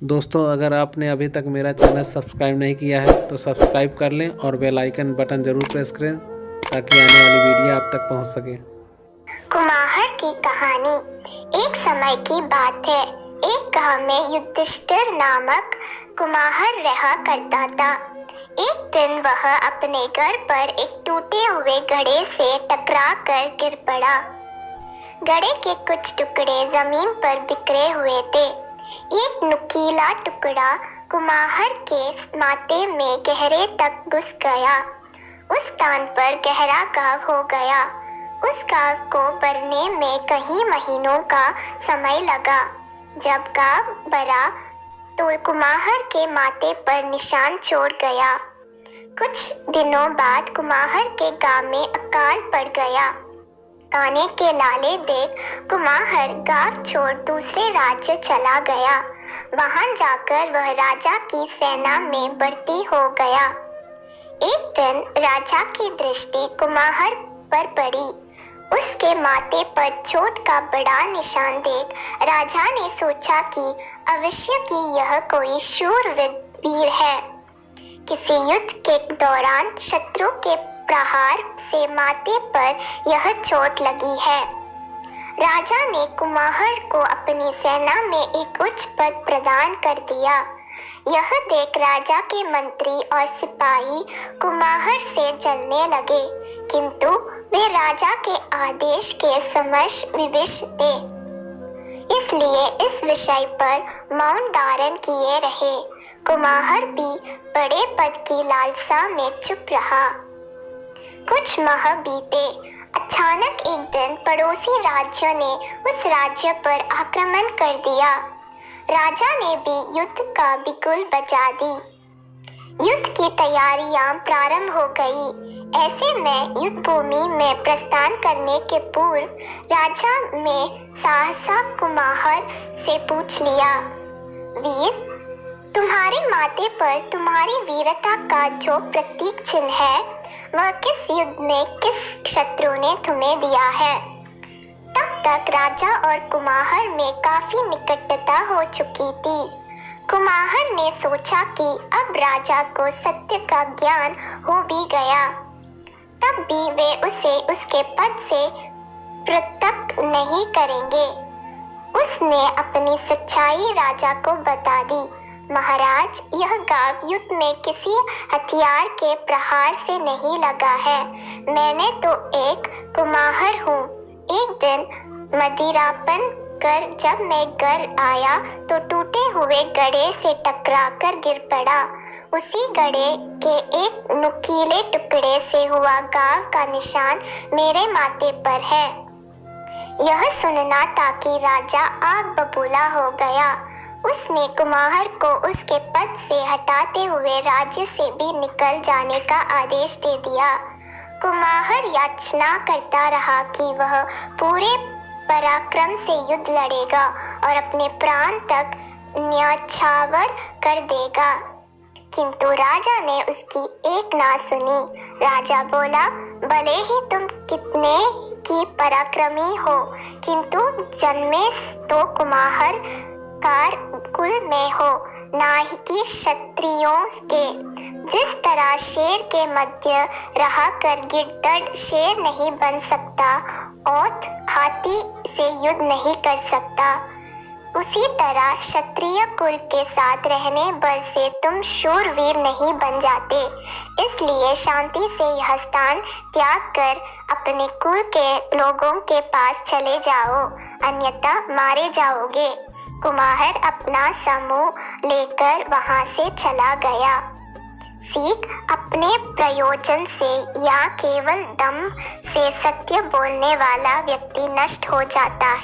दोस्तों, अगर आपने अभी तक मेरा चैनल सब्सक्राइब नहीं किया है तो सब्सक्राइब कर लें और बेल आइकन बटन ज़रूर प्रेस करें ताकि आने वाली वीडियो आप तक पहुंच सके। कुमाहर की कहानी। एक समय की बात है। एक गांव में युधिष्ठिर नामक कुमाहर रहा करता था। एक दिन वह अपने घर पर एक टूटे हुए घड़े से टकरा कर गिर पड़ा। घड़े के कुछ टुकड़े जमीन पर बिखरे हुए थे। एक नुकीला टुकड़ा कुमाहर के माथे में गहरे तक घुस गया। उस स्थान पर गहरा घाव हो गया। उस घाव को भरने में कई महीनों का समय लगा। जब घाव भरा तो कुमाहर के माथे पर निशान छोड़ गया। कुछ दिनों बाद कुमाहर के गांव में अकाल पड़ गया। आने के लाले देख कुमाहर गांव छोड़ दूसरे राज्य चला गया। वहां जाकर वह राजा की सेना में भर्ती हो गया। एक दिन राजा की दृष्टि कुमाहर पर पड़ी। उसके माथे पर चोट का बड़ा निशान देख राजा ने सोचा कि अवश्य कि यह कोई शूरवीर वीर है। किसी युद्ध के दौरान शत्रु के प्रहार से माथे पर यह चोट लगी है। राजा ने कुमाहर को अपनी सेना में एक उच्च पद प्रदान कर दिया। यह देख राजा के मंत्री और सिपाही कुमाहर से जलने लगे, किंतु वे राजा के आदेश के समक्ष विवश थे। इसलिए इस विषय पर मौन धारण किए रहे। कुमाहर भी बड़े पद की लालसा में चुप रहा। कुछ माह बीते। अचानक एक दिन पड़ोसी राज्य ने उस राज्य पर आक्रमण कर दिया। राजा ने भी युद्ध का बिगुल बजा दी। युद्ध की तैयारियां प्रारंभ हो गई। ऐसे में युद्ध भूमि में प्रस्थान करने के पूर्व राजा ने सहसा कुमाहर से पूछ लिया, वीर, तुम्हारे माथे पर तुम्हारी वीरता का जो प्रतीक चिन्ह है वह किस युद्ध में किस शत्रु ने तुम्हें दिया है? तब तक राजा और कुमाहर में काफी निकटता हो चुकी थी। कुमाहर ने सोचा कि अब राजा को सत्य का ज्ञान हो भी गया, तब भी वे उसे उसके पद से पृथक नहीं करेंगे। उसने अपनी सच्चाई राजा को बता दी। महाराज, यह घाव युद्ध में किसी हथियार के प्रहार से नहीं लगा है। मैंने तो एक कुमाहर हूँ। एक दिन मदिरापन कर जब मैं घर आया तो टूटे हुए घड़े से टकराकर गिर पड़ा। उसी घड़े के एक नुकीले टुकड़े से हुआ घाव का निशान मेरे माथे पर है। यह सुनना ताकि राजा आग बबूला हो गया। उसने कुमाहर को उसके पद से हटाते हुए राज्य से भी निकल जाने का आदेश दे दिया। कुमाहर याचना करता रहा कि वह पूरे पराक्रम से युद्ध लड़ेगा और अपने प्राण तक न्यौछावर कर देगा, किंतु राजा ने उसकी एक ना सुनी। राजा बोला, भले ही तुम कितने की पराक्रमी हो, किंतु जन्मे तो कुमाहर कार कुल में हो, ना ही कि क्षत्रियों के। जिस तरह शेर के मध्य रहा कर गिरदड़ शेर नहीं बन सकता और हाथी से युद्ध नहीं कर सकता, उसी तरह क्षत्रिय कुल के साथ रहने बल से तुम शूरवीर नहीं बन जाते। इसलिए शांति से यह स्थान त्याग कर अपने कुल के लोगों के पास चले जाओ, अन्यथा मारे जाओगे। कुमाहर अपना समूह लेकर वहां से चला गया। सीख, अपने प्रयोजन से या केवल दम से सत्य बोलने वाला व्यक्ति नष्ट हो जाता है।